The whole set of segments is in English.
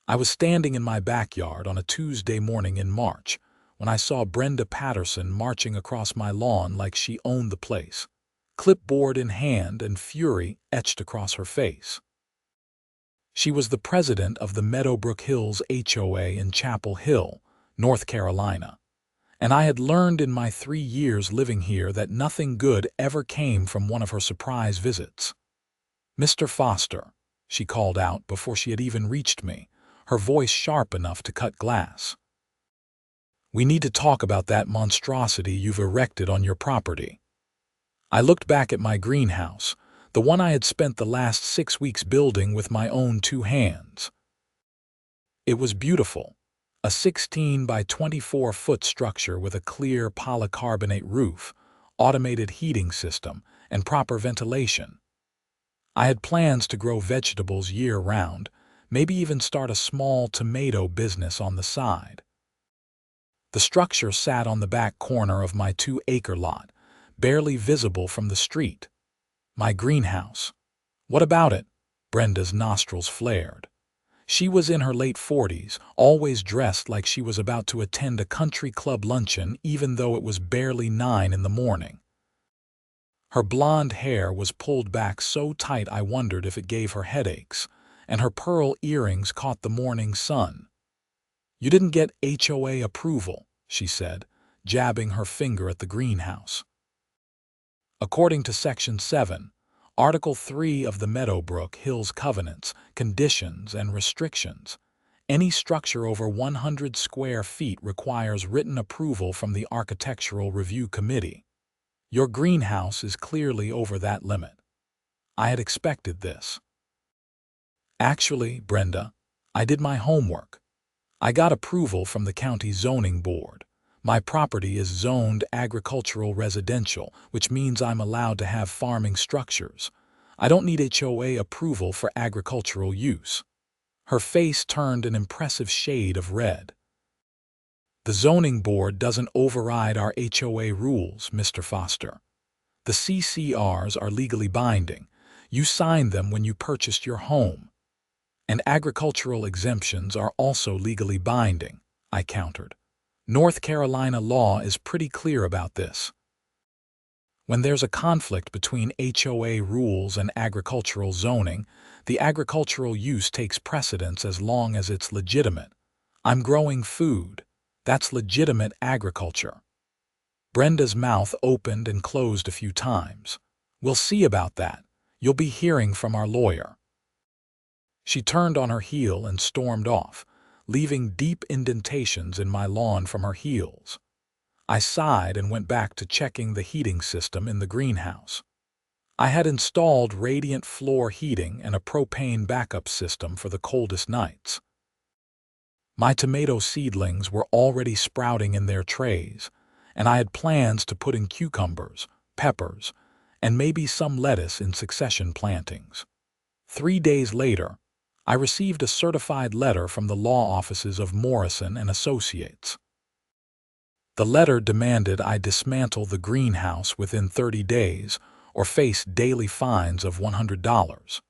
I was standing in my backyard on a Tuesday morning in March when I saw Brenda Patterson marching across my lawn like she owned the place, clipboard in hand and fury etched across her face. She was the president of the Meadowbrook Hills HOA in Chapel Hill, North Carolina, and I had learned in my 3 years living here that nothing good ever came from one of her surprise visits. "Mr. Foster," she called out before she had even reached me, her voice sharp enough to cut glass. "We need to talk about that monstrosity you've erected on your property." I looked back at my greenhouse, the one I had spent the last 6 weeks building with my own 2 hands. It was beautiful, a 16 by 24-foot structure with a clear polycarbonate roof, automated heating system, and proper ventilation. I had plans to grow vegetables year-round, maybe even start a small tomato business on the side. The structure sat on the back corner of my 2-acre lot, barely visible from the street. My greenhouse. What about it? Brenda's nostrils flared. She was in her late 40s, always dressed like she was about to attend a country club luncheon even though it was barely 9 in the morning. Her blonde hair was pulled back so tight I wondered if it gave her headaches, and her pearl earrings caught the morning sun. "You didn't get HOA approval," she said, jabbing her finger at the greenhouse. According to Section 7, Article 3 of the Meadowbrook Hills Covenants, Conditions, and Restrictions, any structure over 100 square feet requires written approval from the Architectural Review Committee. Your greenhouse is clearly over that limit. I had expected this. "Actually, Brenda, I did my homework. I got approval from the county zoning board. My property is zoned agricultural residential, which means I'm allowed to have farming structures. I don't need HOA approval for agricultural use." Her face turned an impressive shade of red. "The zoning board doesn't override our HOA rules, Mr. Foster. The CCRs are legally binding. You signed them when you purchased your home. And agricultural exemptions are also legally binding," I countered. "North Carolina law is pretty clear about this. When there's a conflict between HOA rules and agricultural zoning, the agricultural use takes precedence as long as it's legitimate. I'm growing food. That's legitimate agriculture." Brenda's mouth opened and closed a few times. "We'll see about that. You'll be hearing from our lawyer." She turned on her heel and stormed off, leaving deep indentations in my lawn from her heels. I sighed and went back to checking the heating system in the greenhouse. I had installed radiant floor heating and a propane backup system for the coldest nights. My tomato seedlings were already sprouting in their trays, and I had plans to put in cucumbers, peppers, and maybe some lettuce in succession plantings. 3 days later, I received a certified letter from the law offices of Morrison and Associates. The letter demanded I dismantle the greenhouse within 30 days or face daily fines of $100.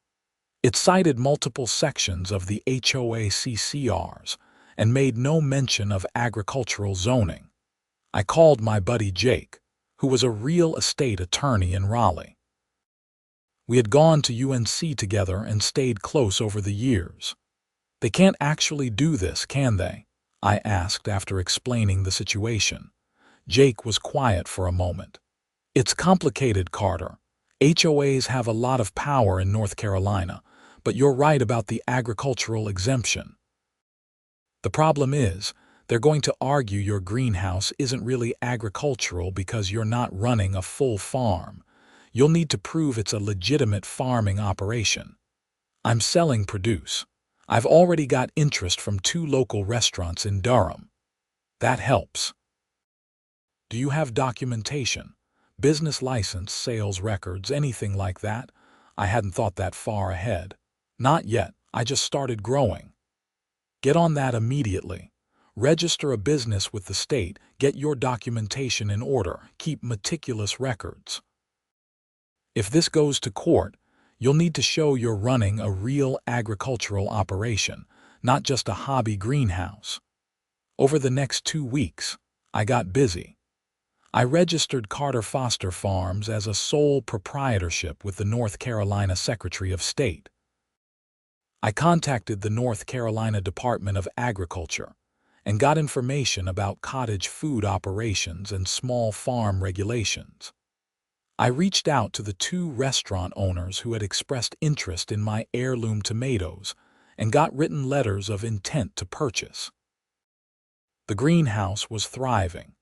It cited multiple sections of the HOA CCRs and made no mention of agricultural zoning. I called my buddy Jake, who was a real estate attorney in Raleigh. We had gone to UNC together and stayed close over the years. "They can't actually do this, can they?" I asked after explaining the situation. Jake was quiet for a moment. "It's complicated, Carter. HOAs have a lot of power in North Carolina, but you're right about the agricultural exemption. The problem is, they're going to argue your greenhouse isn't really agricultural because you're not running a full farm. You'll need to prove it's a legitimate farming operation. I'm selling produce. I've already got interest from 2 local restaurants in Durham. That helps." "Do you have documentation? Business license, sales records, anything like that?" I hadn't thought that far ahead. "Not yet. I just started growing." "Get on that immediately. Register a business with the state, get your documentation in order, keep meticulous records. If this goes to court, you'll need to show you're running a real agricultural operation, not just a hobby greenhouse. Over the next 2 weeks, I got busy. I registered Carter Foster Farms as a sole proprietorship with the North Carolina Secretary of State. I contacted the North Carolina Department of Agriculture and got information about cottage food operations and small farm regulations. I reached out to the 2 restaurant owners who had expressed interest in my heirloom tomatoes and got written letters of intent to purchase. The greenhouse was thriving.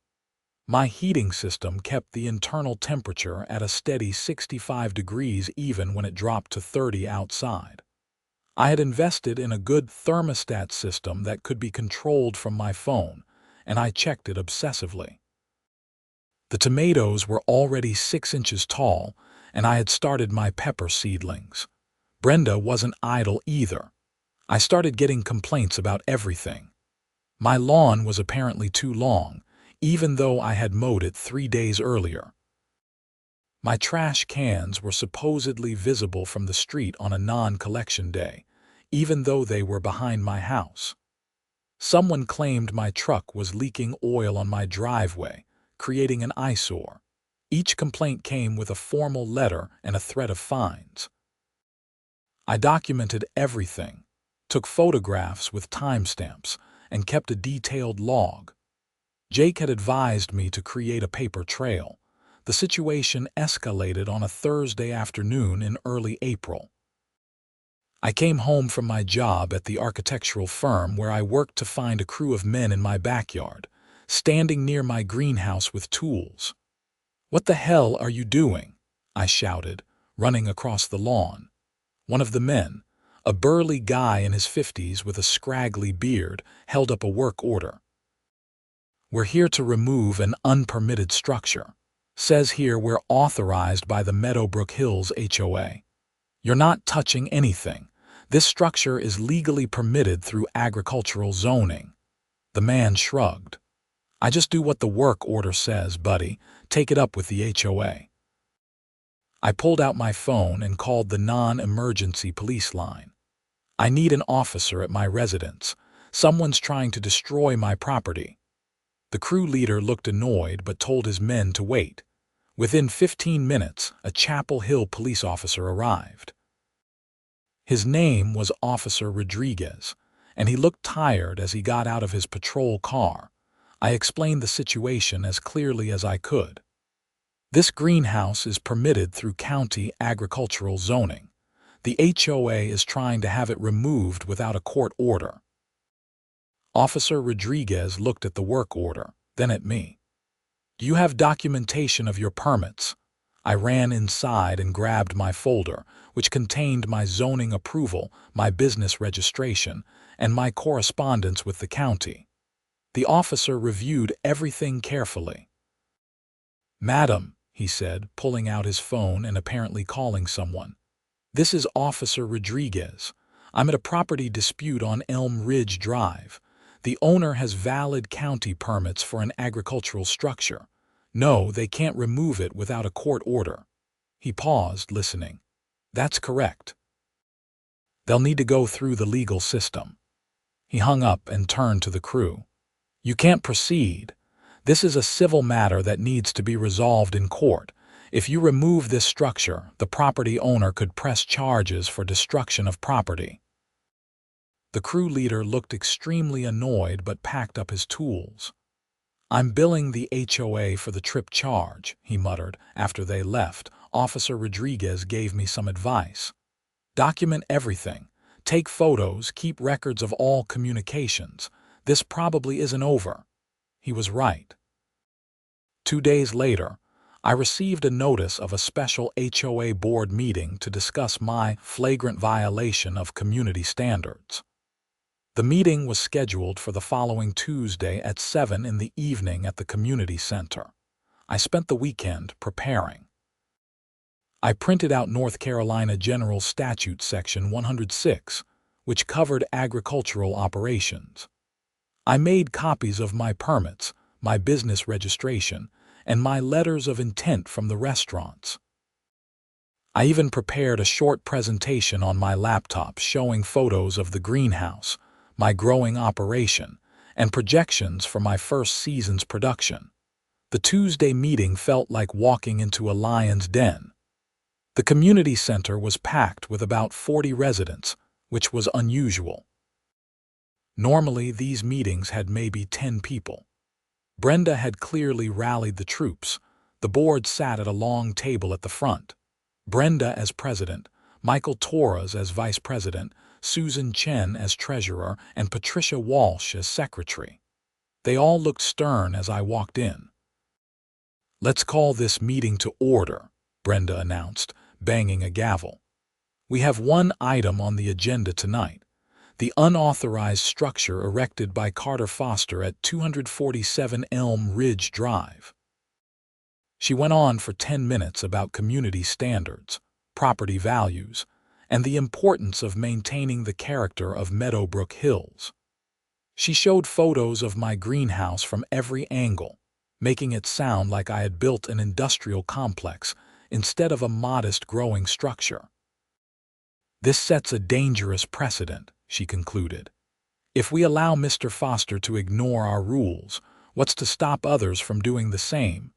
My heating system kept the internal temperature at a steady 65 degrees even when it dropped to 30 outside. I had invested in a good thermostat system that could be controlled from my phone, and I checked it obsessively. The tomatoes were already 6 inches tall, and I had started my pepper seedlings. Brenda wasn't idle either. I started getting complaints about everything. My lawn was apparently too long, even though I had mowed it 3 days earlier. My trash cans were supposedly visible from the street on a non-collection day, even though they were behind my house. Someone claimed my truck was leaking oil on my driveway, creating an eyesore. Each complaint came with a formal letter and a threat of fines. I documented everything, took photographs with timestamps, and kept a detailed log. Jake had advised me to create a paper trail. The situation escalated on a Thursday afternoon in early April. I came home from my job at the architectural firm where I worked to find a crew of men in my backyard, standing near my greenhouse with tools. "What the hell are you doing?" I shouted, running across the lawn. One of the men, a burly guy in his 50s with a scraggly beard, held up a work order. "We're here to remove an unpermitted structure. Says here we're authorized by the Meadowbrook Hills HOA. You're not touching anything. This structure is legally permitted through agricultural zoning." The man shrugged. "I just do what the work order says, buddy. Take it up with the HOA." I pulled out my phone and called the non-emergency police line. "I need an officer at my residence. Someone's trying to destroy my property." The crew leader looked annoyed but told his men to wait. Within 15 minutes, a Chapel Hill police officer arrived. His name was Officer Rodriguez, and he looked tired as he got out of his patrol car. I explained the situation as clearly as I could. "This greenhouse is permitted through county agricultural zoning. The HOA is trying to have it removed without a court order." Officer Rodriguez looked at the work order, then at me. "Do you have documentation of your permits?" I ran inside and grabbed my folder, which contained my zoning approval, my business registration, and my correspondence with the county. The officer reviewed everything carefully. "Madam," he said, pulling out his phone and apparently calling someone. "This is Officer Rodriguez. I'm at a property dispute on Elm Ridge Drive. The owner has valid county permits for an agricultural structure. No, they can't remove it without a court order." He paused, listening. "That's correct. They'll need to go through the legal system." He hung up and turned to the crew. "You can't proceed. This is a civil matter that needs to be resolved in court. If you remove this structure, the property owner could press charges for destruction of property." The crew leader looked extremely annoyed but packed up his tools. "I'm billing the HOA for the trip charge," he muttered. After they left, Officer Rodriguez gave me some advice. "Document everything. Take photos, keep records of all communications. This probably isn't over." He was right. 2 days later, I received a notice of a special HOA board meeting to discuss my flagrant violation of community standards. The meeting was scheduled for the following Tuesday at 7 in the evening at the community center. I spent the weekend preparing. I printed out North Carolina General Statute Section 106, which covered agricultural operations. I made copies of my permits, my business registration, and my letters of intent from the restaurants. I even prepared a short presentation on my laptop showing photos of the greenhouse, my growing operation, and projections for my first season's production. The Tuesday meeting felt like walking into a lion's den. The community center was packed with about 40 residents, which was unusual. Normally, these meetings had maybe 10 people. Brenda had clearly rallied the troops. The board sat at a long table at the front. Brenda as president, Michael Torres as vice president, Susan Chen as treasurer, and Patricia Walsh as secretary. They all looked stern as I walked in. "Let's call this meeting to order," Brenda announced, banging a gavel. "We have one item on the agenda tonight: the unauthorized structure erected by Carter Foster at 247 Elm Ridge Drive." She went on for 10 minutes about community standards, property values, and the importance of maintaining the character of Meadowbrook Hills. She showed photos of my greenhouse from every angle, making it sound like I had built an industrial complex instead of a modest growing structure. "This sets a dangerous precedent," she concluded. "If we allow Mr. Foster to ignore our rules, what's to stop others from doing the same?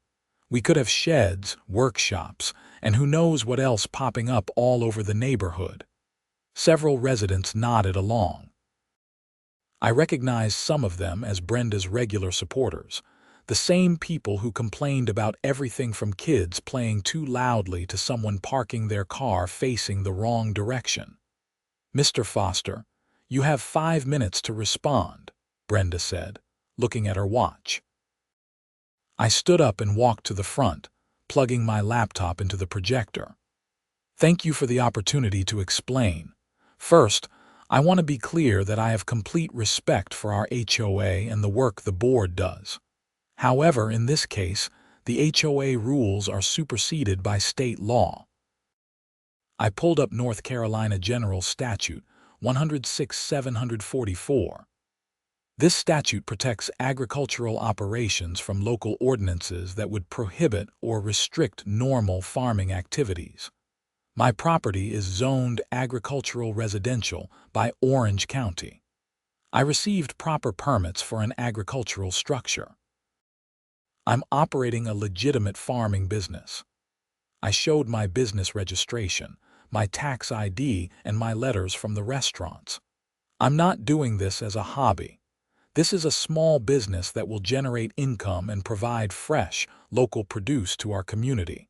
We could have sheds, workshops, and who knows what else popping up all over the neighborhood." Several residents nodded along. I recognized some of them as Brenda's regular supporters, the same people who complained about everything from kids playing too loudly to someone parking their car facing the wrong direction. "Mr. Foster, you have 5 minutes to respond," Brenda said, looking at her watch. I stood up and walked to the front, plugging my laptop into the projector. "Thank you for the opportunity to explain. First, I want to be clear that I have complete respect for our HOA and the work the board does. However, in this case, the HOA rules are superseded by state law." I pulled up North Carolina General Statute 106-744. This statute protects agricultural operations from local ordinances that would prohibit or restrict normal farming activities. My property is zoned agricultural residential by Orange County. I received proper permits for an agricultural structure. I'm operating a legitimate farming business. I showed my business registration, my tax ID, and my letters from the restaurants. I'm not doing this as a hobby. This is a small business that will generate income and provide fresh, local produce to our community.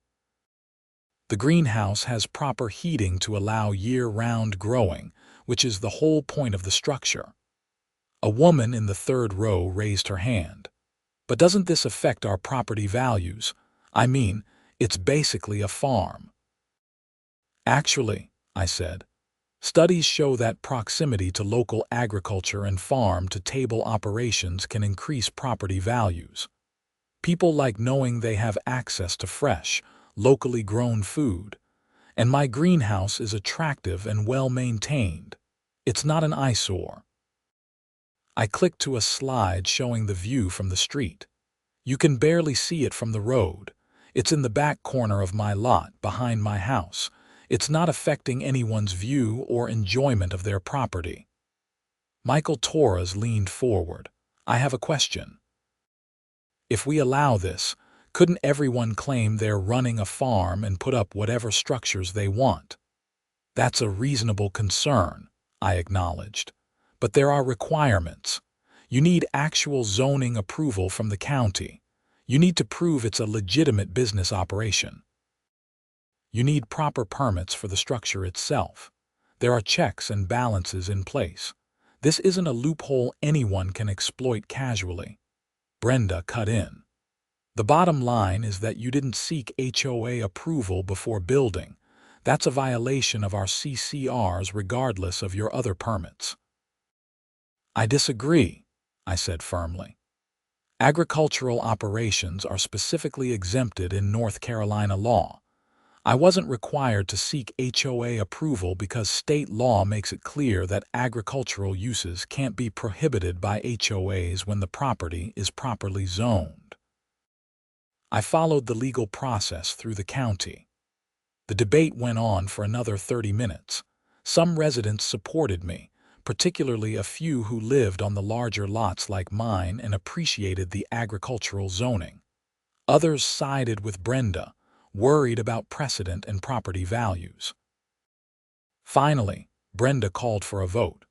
The greenhouse has proper heating to allow year-round growing, which is the whole point of the structure. A woman in the third row raised her hand. "But doesn't this affect our property values? I mean, it's basically a farm." "Actually," I said, "studies show that proximity to local agriculture and farm-to-table operations can increase property values. People like knowing they have access to fresh, locally grown food. And my greenhouse is attractive and well-maintained. It's not an eyesore." I clicked to a slide showing the view from the street. "You can barely see it from the road. It's in the back corner of my lot, behind my house. It's not affecting anyone's view or enjoyment of their property." Michael Torres leaned forward. "I have a question. If we allow this, couldn't everyone claim they're running a farm and put up whatever structures they want?" "That's a reasonable concern," I acknowledged. "But there are requirements. You need actual zoning approval from the county. You need to prove it's a legitimate business operation. You need proper permits for the structure itself. There are checks and balances in place. This isn't a loophole anyone can exploit casually." Brenda cut in. "The bottom line is that you didn't seek HOA approval before building. That's a violation of our CCRs regardless of your other permits." "I disagree," I said firmly. "Agricultural operations are specifically exempted in North Carolina law. I wasn't required to seek HOA approval because state law makes it clear that agricultural uses can't be prohibited by HOAs when the property is properly zoned." I followed the legal process through the county. The debate went on for another 30 minutes. Some residents supported me, particularly a few who lived on the larger lots like mine and appreciated the agricultural zoning. Others sided with Brenda, worried about precedent and property values. Finally, Brenda called for a vote.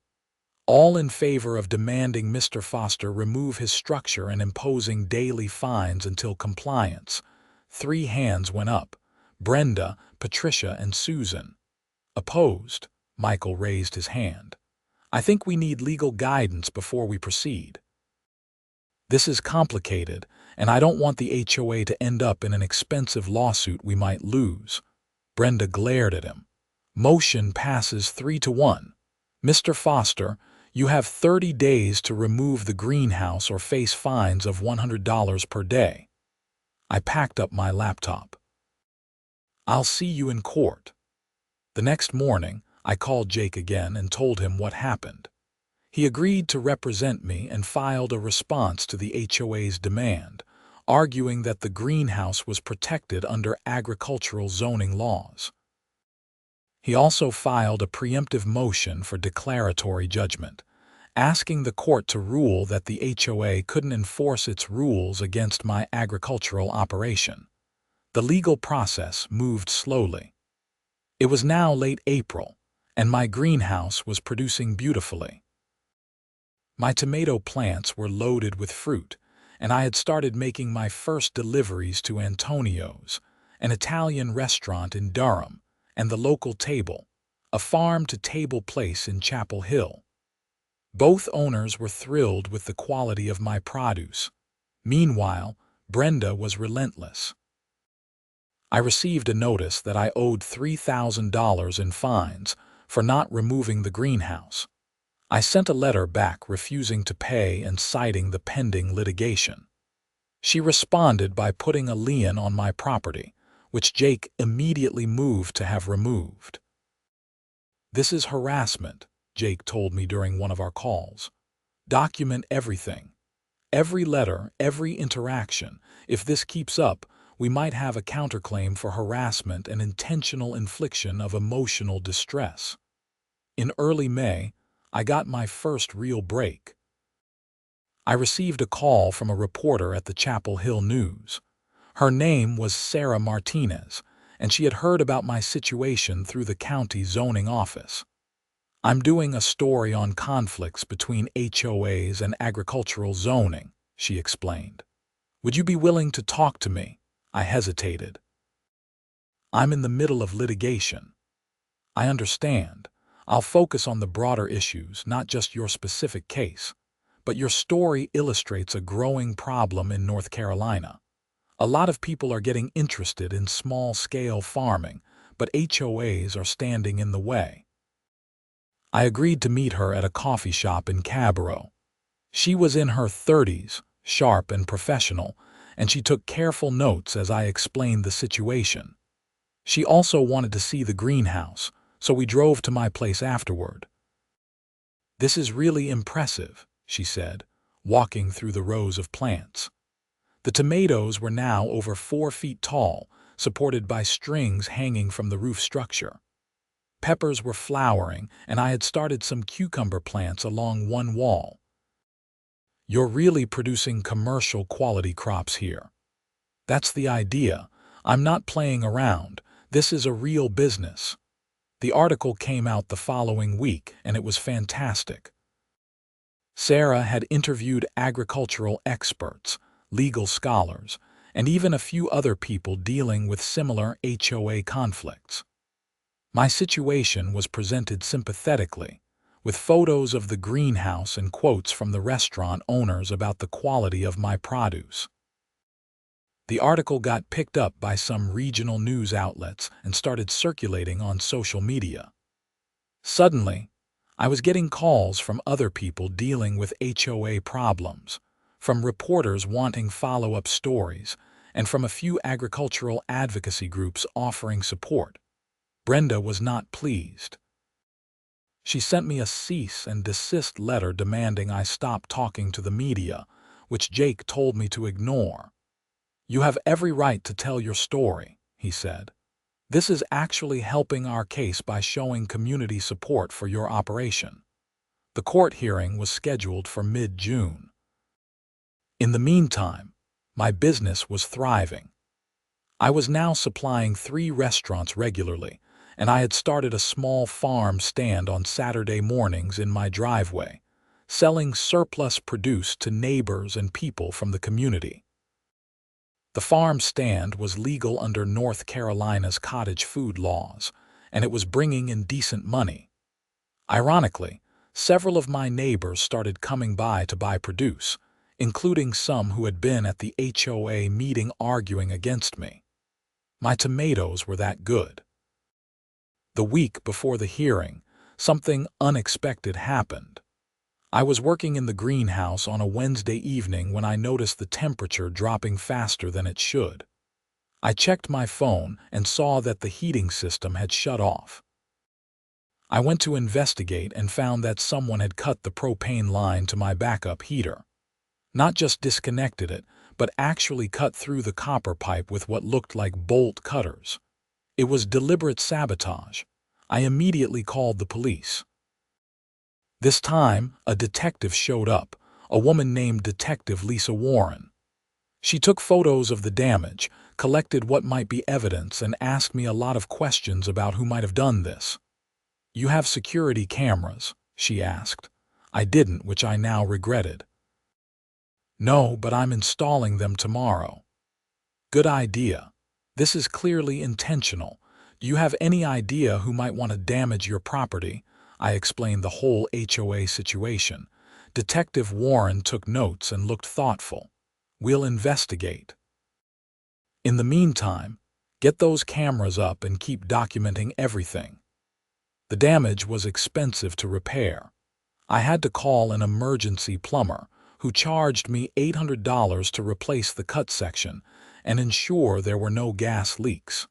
All in favor of demanding Mr. Foster remove his structure and imposing daily fines until compliance. 3 hands went up: Brenda, Patricia, and Susan. Opposed, Michael raised his hand. I think we need legal guidance before we proceed. This is complicated, and I don't want the HOA to end up in an expensive lawsuit we might lose. Brenda glared at him. Motion passes 3-1. Mr. Foster, you have 30 days to remove the greenhouse or face fines of $100 per day. I packed up my laptop. I'll see you in court. The next morning, I called Jake again and told him what happened. He agreed to represent me and filed a response to the HOA's demand, arguing that the greenhouse was protected under agricultural zoning laws. He also filed a preemptive motion for declaratory judgment, asking the court to rule that the HOA couldn't enforce its rules against my agricultural operation. The legal process moved slowly. It was now late April, and my greenhouse was producing beautifully. My tomato plants were loaded with fruit, and I had started making my first deliveries to Antonio's, an Italian restaurant in Durham, and the local Table, a farm-to-table place in Chapel Hill. Both owners were thrilled with the quality of my produce. Meanwhile, Brenda was relentless. I received a notice that I owed $3,000 in fines for not removing the greenhouse. I sent a letter back refusing to pay and citing the pending litigation. She responded by putting a lien on my property, which Jake immediately moved to have removed. This is harassment, Jake told me during one of our calls. Document everything. Every letter, every interaction. If this keeps up, we might have a counterclaim for harassment and intentional infliction of emotional distress. In early May, I got my first real break. I received a call from a reporter at the Chapel Hill News. Her name was Sarah Martinez, and she had heard about my situation through the county zoning office. I'm doing a story on conflicts between HOAs and agricultural zoning, she explained. Would you be willing to talk to me? I hesitated. I'm in the middle of litigation. I understand. I'll focus on the broader issues, not just your specific case. But your story illustrates a growing problem in North Carolina. A lot of people are getting interested in small-scale farming, but HOAs are standing in the way. I agreed to meet her at a coffee shop in Cabarrot. She was in her 30s, sharp and professional, and she took careful notes as I explained the situation. She also wanted to see the greenhouse, so we drove to my place afterward. This is really impressive, she said, walking through the rows of plants. The tomatoes were now over 4 feet tall, supported by strings hanging from the roof structure. Peppers were flowering, and I had started some cucumber plants along one wall. You're really producing commercial quality crops here. That's the idea. I'm not playing around. This is a real business. The article came out the following week, and it was fantastic. Sarah had interviewed agricultural experts, legal scholars, and even a few other people dealing with similar HOA conflicts. My situation was presented sympathetically, with photos of the greenhouse and quotes from the restaurant owners about the quality of my produce. The article got picked up by some regional news outlets and started circulating on social media. Suddenly, I was getting calls from other people dealing with HOA problems, from reporters wanting follow-up stories, and from a few agricultural advocacy groups offering support. Brenda was not pleased. She sent me a cease and desist letter demanding I stop talking to the media, which Jake told me to ignore. You have every right to tell your story, he said. This is actually helping our case by showing community support for your operation. The court hearing was scheduled for mid-June. In the meantime, my business was thriving. I was now supplying 3 restaurants regularly, and I had started a small farm stand on Saturday mornings in my driveway, selling surplus produce to neighbors and people from the community. The farm stand was legal under North Carolina's cottage food laws, and it was bringing in decent money. Ironically, several of my neighbors started coming by to buy produce, including some who had been at the HOA meeting arguing against me. My tomatoes were that good. The week before the hearing, something unexpected happened. I was working in the greenhouse on a Wednesday evening when I noticed the temperature dropping faster than it should. I checked my phone and saw that the heating system had shut off. I went to investigate and found that someone had cut the propane line to my backup heater. Not just disconnected it, but actually cut through the copper pipe with what looked like bolt cutters. It was deliberate sabotage. I immediately called the police. This time, a detective showed up, a woman named Detective Lisa Warren. She took photos of the damage, collected what might be evidence, and asked me a lot of questions about who might have done this. "You have security cameras?" she asked. I didn't, which I now regretted. "No, but I'm installing them tomorrow." "Good idea. This is clearly intentional. Do you have any idea who might want to damage your property?" I explained the whole HOA situation. Detective Warren took notes and looked thoughtful. "We'll investigate. In the meantime, get those cameras up and keep documenting everything." The damage was expensive to repair. I had to call an emergency plumber, who charged me $800 to replace the cut section and ensure there were no gas leaks.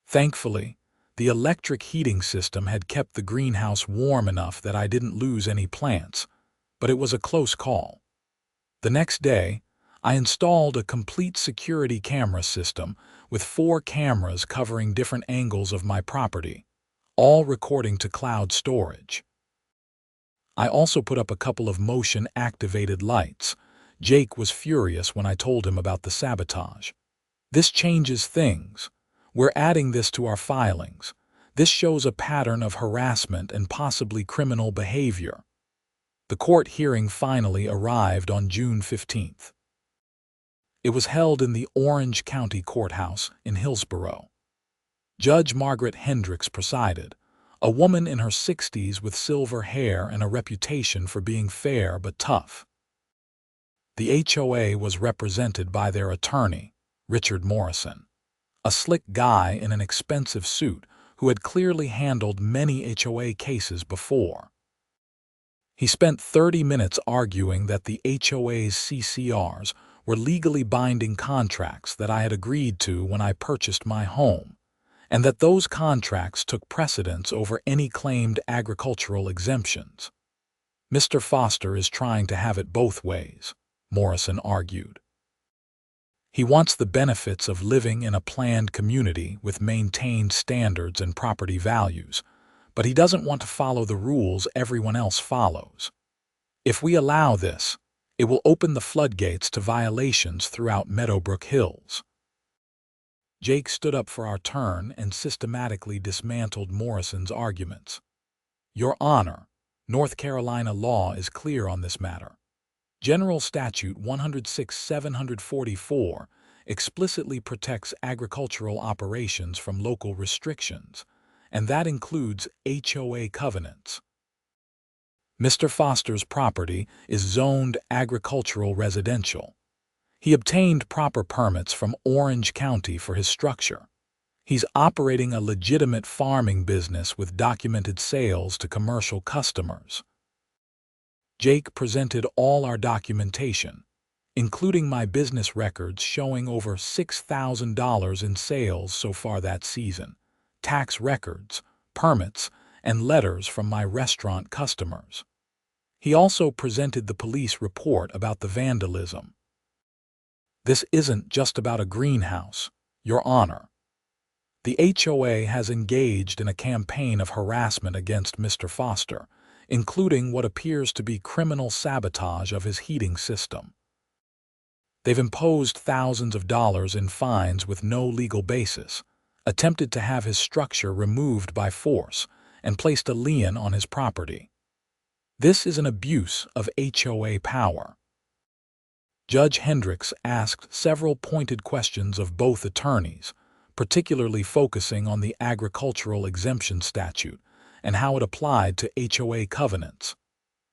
Thankfully, the electric heating system had kept the greenhouse warm enough that I didn't lose any plants, but it was a close call. The next day, I installed a complete security camera system with 4 cameras covering different angles of my property, all recording to cloud storage. I also put up a couple of motion-activated lights. Jake was furious when I told him about the sabotage. "This changes things. We're adding this to our filings. This shows a pattern of harassment and possibly criminal behavior." The court hearing finally arrived on June 15th. It was held in the Orange County Courthouse in Hillsborough. Judge Margaret Hendricks presided, a woman in her 60s with silver hair and a reputation for being fair but tough. The HOA was represented by their attorney, Richard Morrison, a slick guy in an expensive suit who had clearly handled many HOA cases before. He spent 30 minutes arguing that the HOA's CCRs were legally binding contracts that I had agreed to when I purchased my home, and that those contracts took precedence over any claimed agricultural exemptions. "Mr. Foster is trying to have it both ways," Morrison argued. "He wants the benefits of living in a planned community with maintained standards and property values, but he doesn't want to follow the rules everyone else follows. If we allow this, it will open the floodgates to violations throughout Meadowbrook Hills." Jake stood up for our turn and systematically dismantled Morrison's arguments. "Your Honor, North Carolina law is clear on this matter. General Statute 106-744 explicitly protects agricultural operations from local restrictions, and that includes HOA covenants. Mr. Foster's property is zoned agricultural residential. He obtained proper permits from Orange County for his structure. He's operating a legitimate farming business with documented sales to commercial customers." Jake presented all our documentation, including my business records showing over $6,000 in sales so far that season, tax records, permits, and letters from my restaurant customers. He also presented the police report about the vandalism. "This isn't just about a greenhouse, Your Honor. The HOA has engaged in a campaign of harassment against Mr. Foster, including what appears to be criminal sabotage of his heating system. They've imposed thousands of dollars in fines with no legal basis, attempted to have his structure removed by force, and placed a lien on his property. This is an abuse of HOA power. Judge Hendricks asked several pointed questions of both attorneys, particularly focusing on the agricultural exemption statute and how it applied to HOA covenants.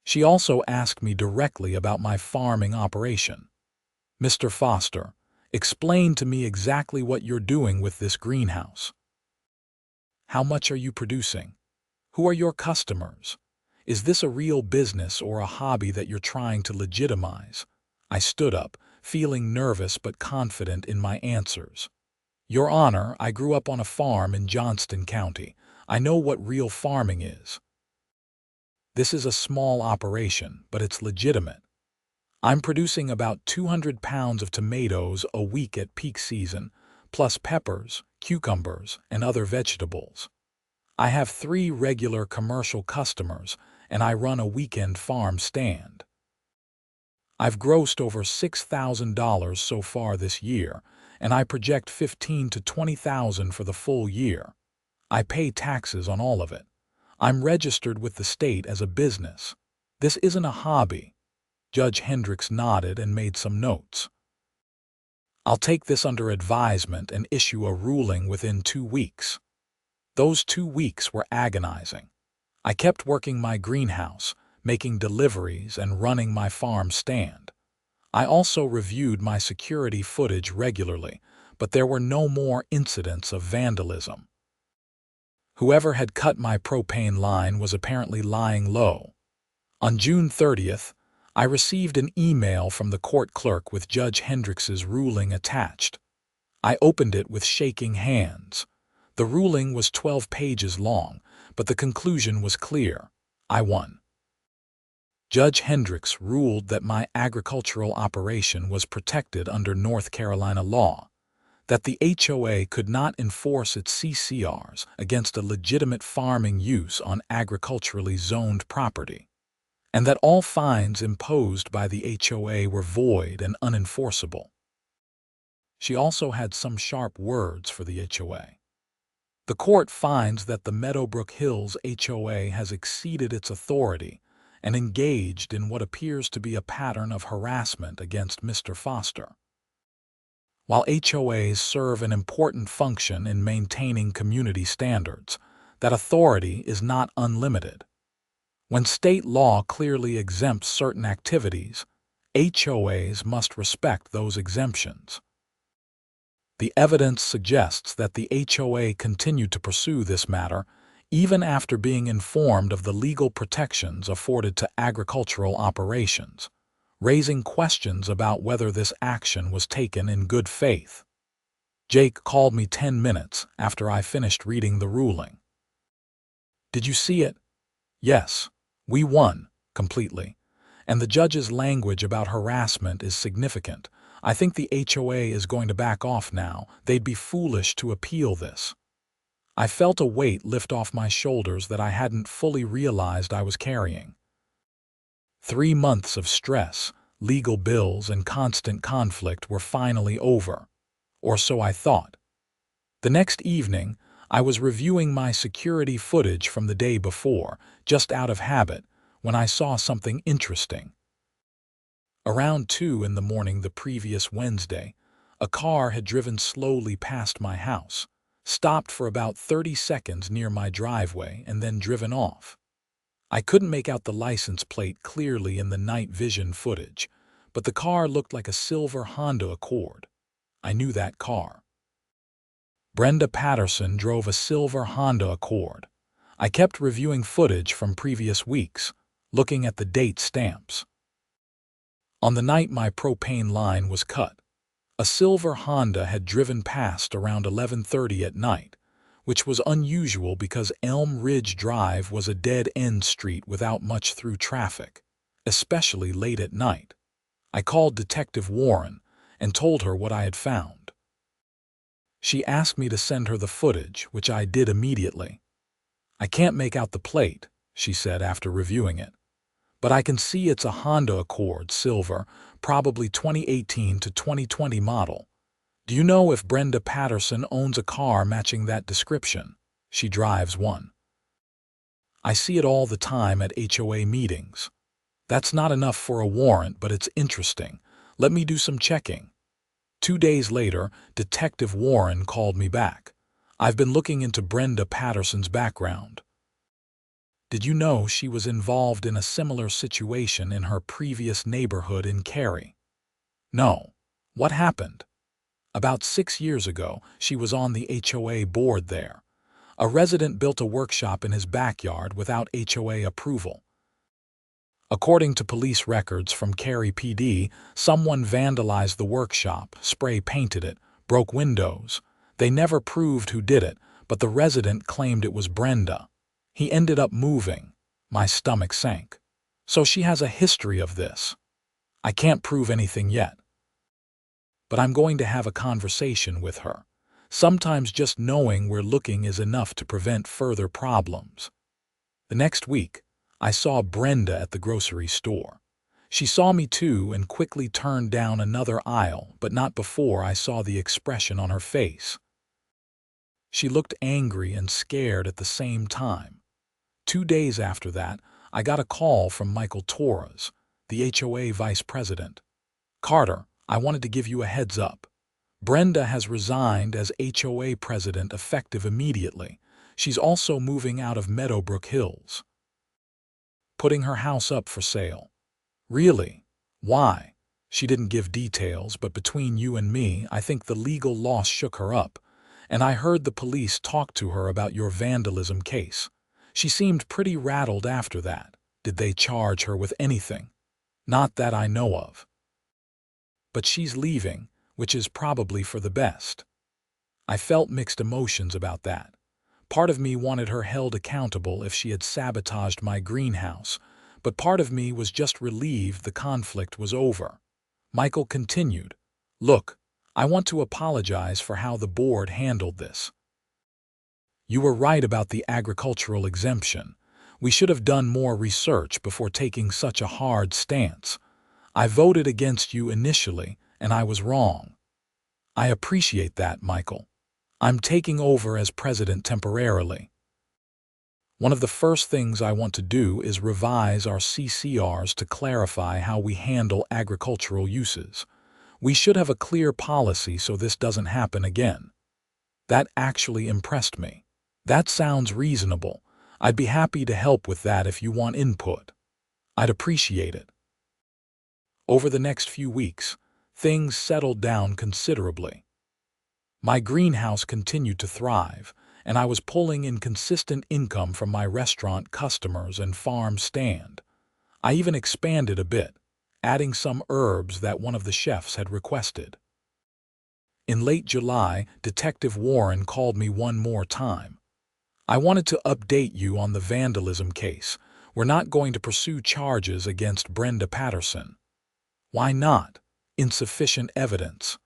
She also asked me directly about my farming operation. "Mr. Foster, explain to me exactly what you're doing with this greenhouse. How much are you producing? Who are your customers? Is this a real business or a hobby that you're trying to legitimize?" I stood up, feeling nervous but confident in my answers. "Your Honor, I grew up on a farm in Johnston County. I know what real farming is. This is a small operation, but it's legitimate. I'm producing about 200 pounds of tomatoes a week at peak season, plus peppers, cucumbers, and other vegetables. I have 3 regular commercial customers, and I run a weekend farm stand. I've grossed over $6,000 so far this year, and I project $15,000 to $20,000 for the full year. I pay taxes on all of it. I'm registered with the state as a business. This isn't a hobby." Judge Hendricks nodded and made some notes. "I'll take this under advisement and issue a ruling within 2 weeks. Those 2 weeks were agonizing. I kept working my greenhouse, making deliveries, and running my farm stand. I also reviewed my security footage regularly, but there were no more incidents of vandalism. Whoever had cut my propane line was apparently lying low. On June 30th, I received an email from the court clerk with Judge Hendricks's ruling attached. I opened it with shaking hands. The ruling was 12 pages long, but the conclusion was clear. I won. Judge Hendricks ruled that my agricultural operation was protected under North Carolina law, that the HOA could not enforce its CCRs against a legitimate farming use on agriculturally zoned property, and that all fines imposed by the HOA were void and unenforceable. She also had some sharp words for the HOA. The court finds that the Meadowbrook Hills HOA has exceeded its authority and engaged in what appears to be a pattern of harassment against Mr. Foster. While HOAs serve an important function in maintaining community standards, that authority is not unlimited. When state law clearly exempts certain activities, HOAs must respect those exemptions. The evidence suggests that the HOA continued to pursue this matter even after being informed of the legal protections afforded to agricultural operations, raising questions about whether this action was taken in good faith. Jake called me 10 minutes after I finished reading the ruling. "Did you see it?" "Yes, we won, completely. And the judge's language about harassment is significant. I think the HOA is going to back off now. They'd be foolish to appeal this." I felt a weight lift off my shoulders that I hadn't fully realized I was carrying. 3 months of stress, legal bills, and constant conflict were finally over, or so I thought. The next evening, I was reviewing my security footage from the day before, just out of habit, when I saw something interesting. Around 2 in the morning the previous Wednesday, a car had driven slowly past my house, stopped for about 30 seconds near my driveway, and then driven off. I couldn't make out the license plate clearly in the night vision footage, but the car looked like a silver Honda Accord. I knew that car. Brenda Patterson drove a silver Honda Accord. I kept reviewing footage from previous weeks, looking at the date stamps. On the night my propane line was cut, a silver Honda had driven past around 11:30 at night, which was unusual because Elm Ridge Drive was a dead-end street without much through traffic, especially late at night. I called Detective Warren and told her what I had found. She asked me to send her the footage, which I did immediately. "I can't make out the plate," she said after reviewing it. But I can see it's a Honda Accord silver, probably 2018 to 2020 model. Do you know if Brenda Patterson owns a car matching that description? She drives one. I see it all the time at HOA meetings. That's not enough for a warrant, but it's interesting. Let me do some checking. 2 days later, Detective Warren called me back. I've been looking into Brenda Patterson's background. Did you know she was involved in a similar situation in her previous neighborhood in Cary? No. What happened? About 6 years ago, she was on the HOA board there. A resident built a workshop in his backyard without HOA approval. According to police records from Cary PD, someone vandalized the workshop, spray-painted it, broke windows. They never proved who did it, but the resident claimed it was Brenda. He ended up moving. My stomach sank. So she has a history of this. I can't prove anything yet. But I'm going to have a conversation with her. Sometimes just knowing we're looking is enough to prevent further problems. The next week, I saw Brenda at the grocery store. She saw me too and quickly turned down another aisle, but not before I saw the expression on her face. She looked angry and scared at the same time. 2 days after that, I got a call from Michael Torres, the HOA vice president. "Carter, I wanted to give you a heads up. Brenda has resigned as HOA president effective immediately. She's also moving out of Meadowbrook Hills, putting her house up for sale." "Really? Why?" She didn't give details, but between you and me, I think the legal loss shook her up, and I heard the police talk to her about your vandalism case. She seemed pretty rattled after that. Did they charge her with anything? Not that I know of. But she's leaving, which is probably for the best. I felt mixed emotions about that. Part of me wanted her held accountable if she had sabotaged my greenhouse, but part of me was just relieved the conflict was over. Michael continued, "Look, I want to apologize for how the board handled this. You were right about the agricultural exemption. We should have done more research before taking such a hard stance. I voted against you initially, and I was wrong. I appreciate that, Michael. I'm taking over as president temporarily. One of the first things I want to do is revise our CCRs to clarify how we handle agricultural uses. We should have a clear policy so this doesn't happen again." That actually impressed me. "That sounds reasonable. I'd be happy to help with that if you want input. I'd appreciate it." Over the next few weeks, things settled down considerably. My greenhouse continued to thrive, and I was pulling in consistent income from my restaurant customers and farm stand. I even expanded a bit, adding some herbs that one of the chefs had requested. In late July, Detective Warren called me one more time. "I wanted to update you on the vandalism case. We're not going to pursue charges against Brenda Patterson." "Why not?" "Insufficient evidence.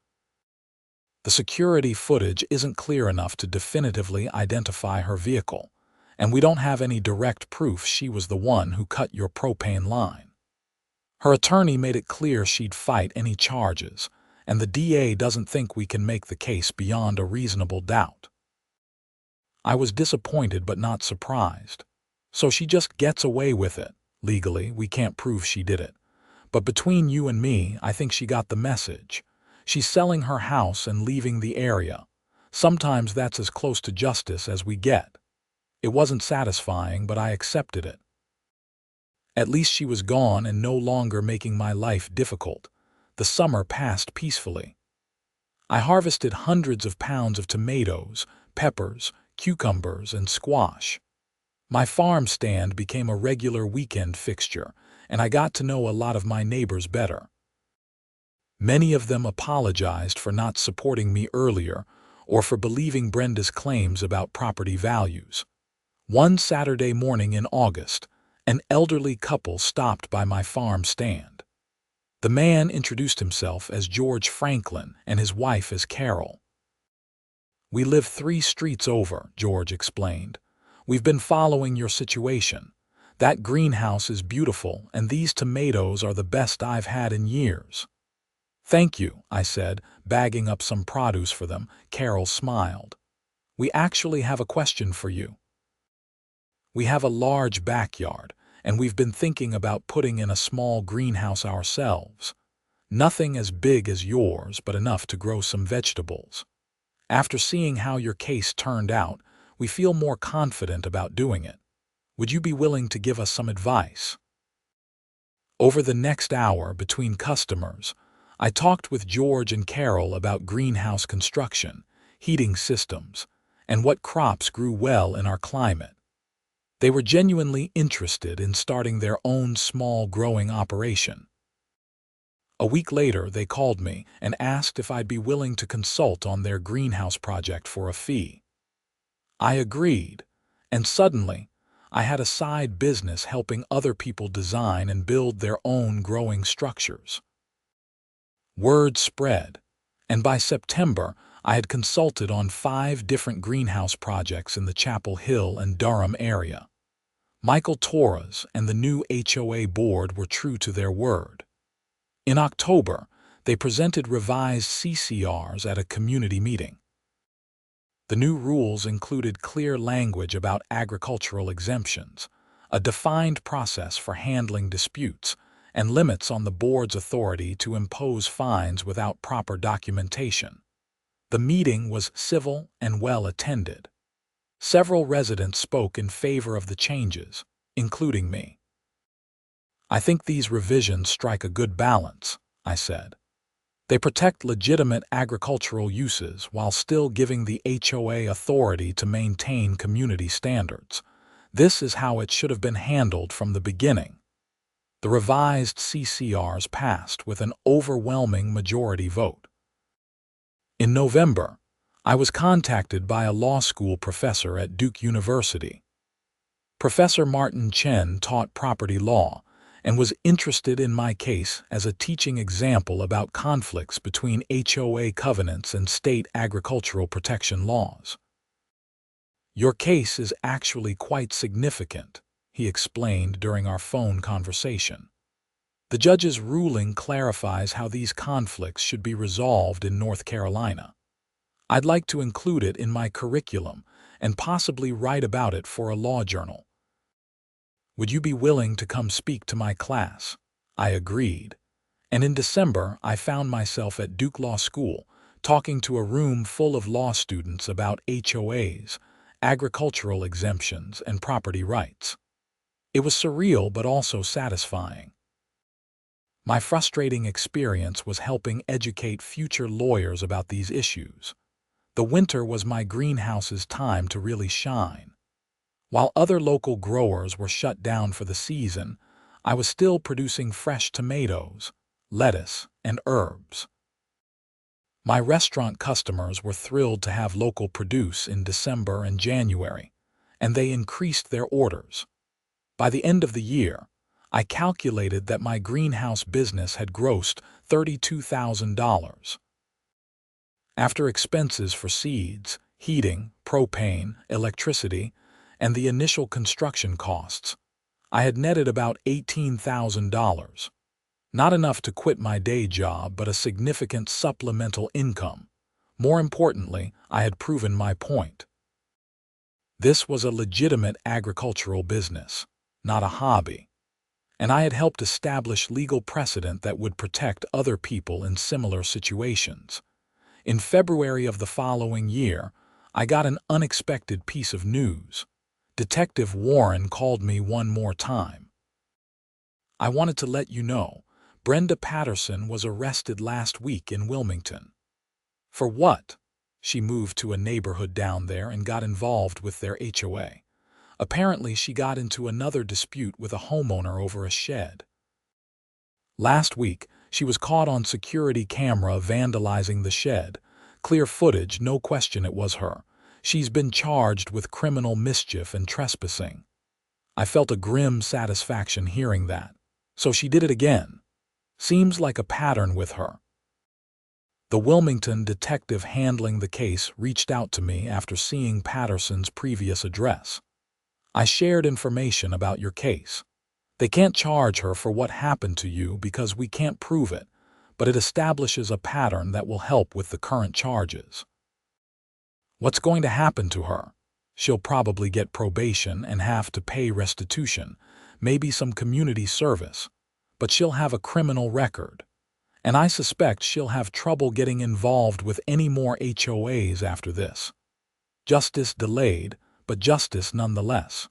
The security footage isn't clear enough to definitively identify her vehicle, and we don't have any direct proof she was the one who cut your propane line." Her attorney made it clear she'd fight any charges, and the DA doesn't think we can make the case beyond a reasonable doubt. I was disappointed but not surprised. So she just gets away with it. Legally, we can't prove she did it. But between you and me, I think she got the message. She's selling her house and leaving the area. Sometimes that's as close to justice as we get. It wasn't satisfying, but I accepted it. At least she was gone and no longer making my life difficult. The summer passed peacefully. I harvested hundreds of pounds of tomatoes, peppers, cucumbers, and squash. My farm stand became a regular weekend fixture, and I got to know a lot of my neighbors better. Many of them apologized for not supporting me earlier or for believing Brenda's claims about property values. One Saturday morning in August, an elderly couple stopped by my farm stand. The man introduced himself as George Franklin and his wife as Carol. "We live 3 streets over," George explained. "We've been following your situation. That greenhouse is beautiful, and these tomatoes are the best I've had in years." "Thank you," I said, bagging up some produce for them. Carol smiled. "We actually have a question for you. We have a large backyard, and we've been thinking about putting in a small greenhouse ourselves. Nothing as big as yours, but enough to grow some vegetables. After seeing how your case turned out, we feel more confident about doing it. Would you be willing to give us some advice?" Over the next hour between customers, I talked with George and Carol about greenhouse construction, heating systems, and what crops grew well in our climate. They were genuinely interested in starting their own small growing operation. A week later, they called me and asked if I'd be willing to consult on their greenhouse project for a fee. I agreed, and suddenly, I had a side business helping other people design and build their own growing structures. Word spread, and by September, I had consulted on 5 different greenhouse projects in the Chapel Hill and Durham area. Michael Torres and the new HOA board were true to their word. In October, they presented revised CCRs at a community meeting. The new rules included clear language about agricultural exemptions, a defined process for handling disputes, and limits on the board's authority to impose fines without proper documentation. The meeting was civil and well attended. Several residents spoke in favor of the changes, including me. "I think these revisions strike a good balance," I said. "They protect legitimate agricultural uses while still giving the HOA authority to maintain community standards. This is how it should have been handled from the beginning." The revised CCRs passed with an overwhelming majority vote. In November, I was contacted by a law school professor at Duke University. Professor Martin Chen taught property law and was interested in my case as a teaching example about conflicts between HOA covenants and state agricultural protection laws. "Your case is actually quite significant," he explained during our phone conversation. "The judge's ruling clarifies how these conflicts should be resolved in North Carolina. I'd like to include it in my curriculum and possibly write about it for a law journal. Would you be willing to come speak to my class?" I agreed, and in December I found myself at Duke Law School talking to a room full of law students about HOAs, agricultural exemptions, and property rights. It was surreal but also satisfying. My frustrating experience was helping educate future lawyers about these issues. The winter was my greenhouse's time to really shine. While other local growers were shut down for the season, I was still producing fresh tomatoes, lettuce, and herbs. My restaurant customers were thrilled to have local produce in December and January, and they increased their orders. By the end of the year, I calculated that my greenhouse business had grossed $32,000. After expenses for seeds, heating, propane, electricity, and the initial construction costs, I had netted about $18,000. Not enough to quit my day job, but a significant supplemental income. More importantly, I had proven my point. This was a legitimate agricultural business, not a hobby, and I had helped establish legal precedent that would protect other people in similar situations. In February of the following year, I got an unexpected piece of news. Detective Warren called me one more time. "I wanted to let you know, Brenda Patterson was arrested last week in Wilmington." "For what?" "She moved to a neighborhood down there and got involved with their HOA. Apparently she got into another dispute with a homeowner over a shed. Last week, she was caught on security camera vandalizing the shed. Clear footage, no question it was her. She's been charged with criminal mischief and trespassing." I felt a grim satisfaction hearing that. So she did it again. Seems like a pattern with her. The Wilmington detective handling the case reached out to me after seeing Patterson's previous address. I shared information about your case. They can't charge her for what happened to you because we can't prove it, but it establishes a pattern that will help with the current charges. What's going to happen to her? She'll probably get probation and have to pay restitution, maybe some community service, but she'll have a criminal record. And I suspect she'll have trouble getting involved with any more HOAs after this. Justice delayed, but justice nonetheless.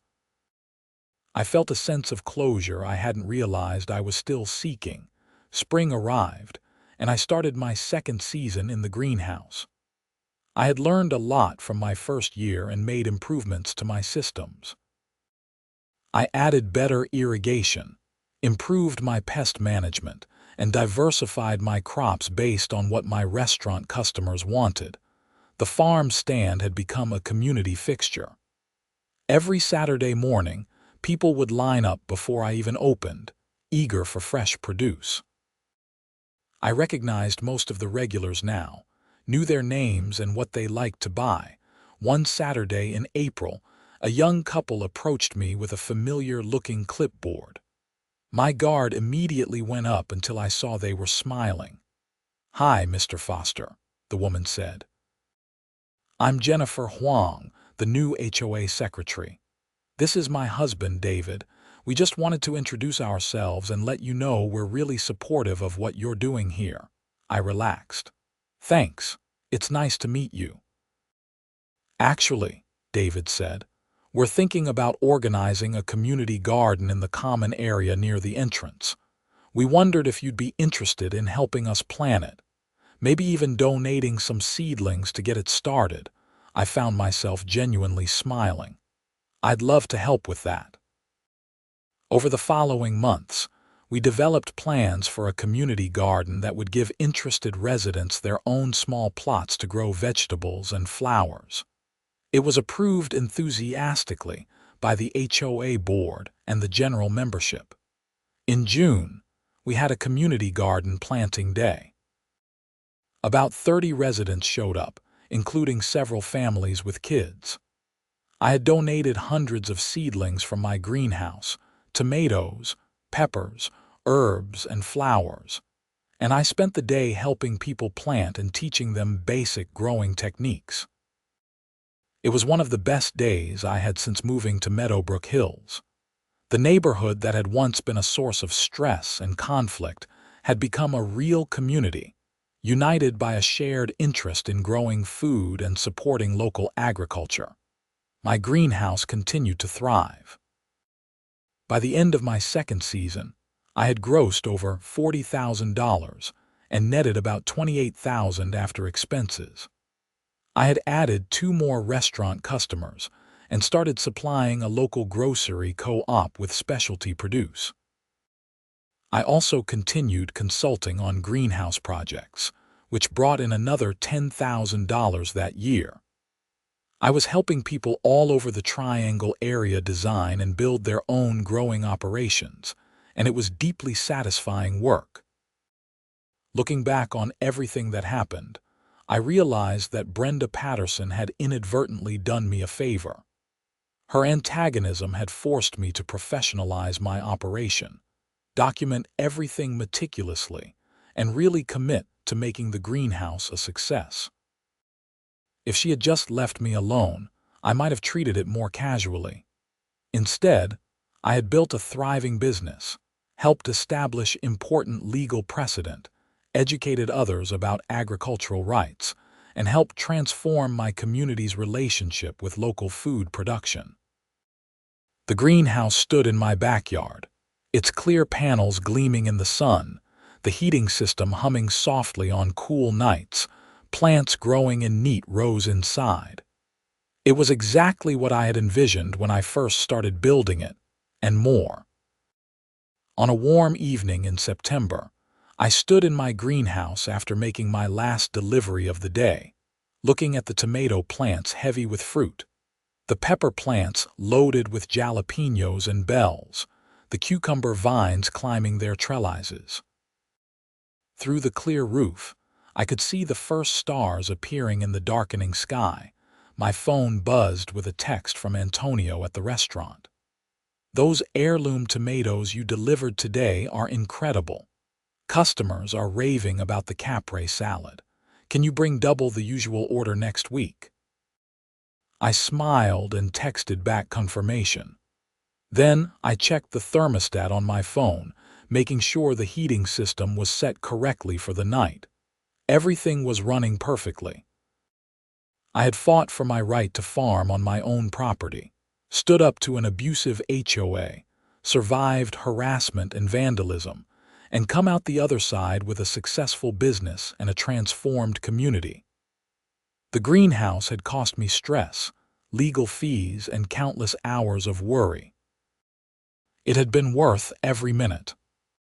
I felt a sense of closure I hadn't realized I was still seeking. Spring arrived, and I started my second season in the greenhouse. I had learned a lot from my first year and made improvements to my systems. I added better irrigation, improved my pest management, and diversified my crops based on what my restaurant customers wanted. The farm stand had become a community fixture. Every Saturday morning, people would line up before I even opened, eager for fresh produce. I recognized most of the regulars now, knew their names and what they liked to buy. One Saturday in April, a young couple approached me with a familiar-looking clipboard. My guard immediately went up until I saw they were smiling. "Hi, Mr. Foster," the woman said. "I'm Jennifer Huang, the new HOA secretary. This is my husband, David. We just wanted to introduce ourselves and let you know we're really supportive of what you're doing here." I relaxed. "Thanks. It's nice to meet you." "Actually," David said, "we're thinking about organizing a community garden in the common area near the entrance. We wondered if you'd be interested in helping us plan it. Maybe even donating some seedlings to get it started." I found myself genuinely smiling. "I'd love to help with that." Over the following months, we developed plans for a community garden that would give interested residents their own small plots to grow vegetables and flowers. It was approved enthusiastically by the HOA board and the general membership. In June, we had a community garden planting day. About 30 residents showed up, including several families with kids. I had donated hundreds of seedlings from my greenhouse, tomatoes, peppers, herbs, and flowers, and I spent the day helping people plant and teaching them basic growing techniques. It was one of the best days I had since moving to Meadowbrook Hills. The neighborhood that had once been a source of stress and conflict had become a real community, united by a shared interest in growing food and supporting local agriculture. My greenhouse continued to thrive. By the end of my second season, I had grossed over $40,000 and netted about $28,000 after expenses. I had added 2 more restaurant customers and started supplying a local grocery co-op with specialty produce. I also continued consulting on greenhouse projects, which brought in another $10,000 that year. I was helping people all over the Triangle area design and build their own growing operations, and it was deeply satisfying work. Looking back on everything that happened, I realized that Brenda Patterson had inadvertently done me a favor. Her antagonism had forced me to professionalize my operation, document everything meticulously, and really commit to making the greenhouse a success. If she had just left me alone, I might have treated it more casually. Instead, I had built a thriving business, helped establish important legal precedent, educated others about agricultural rights, and helped transform my community's relationship with local food production. The greenhouse stood in my backyard, its clear panels gleaming in the sun, the heating system humming softly on cool nights, plants growing in neat rows inside. It was exactly what I had envisioned when I first started building it, and more. On a warm evening in September, I stood in my greenhouse after making my last delivery of the day, looking at the tomato plants heavy with fruit, the pepper plants loaded with jalapenos and bells, the cucumber vines climbing their trellises. Through the clear roof, I could see the first stars appearing in the darkening sky, My phone buzzed with a text from Antonio at the restaurant. "Those heirloom tomatoes you delivered today are incredible. Customers are raving about the capre salad. Can you bring double the usual order next week?" I smiled and texted back confirmation. Then I checked the thermostat on my phone, making sure the heating system was set correctly for the night. Everything was running perfectly. I had fought for my right to farm on my own property, stood up to an abusive HOA, survived harassment and vandalism, and come out the other side with a successful business and a transformed community. The greenhouse had cost me stress, legal fees, and countless hours of worry. It had been worth every minute.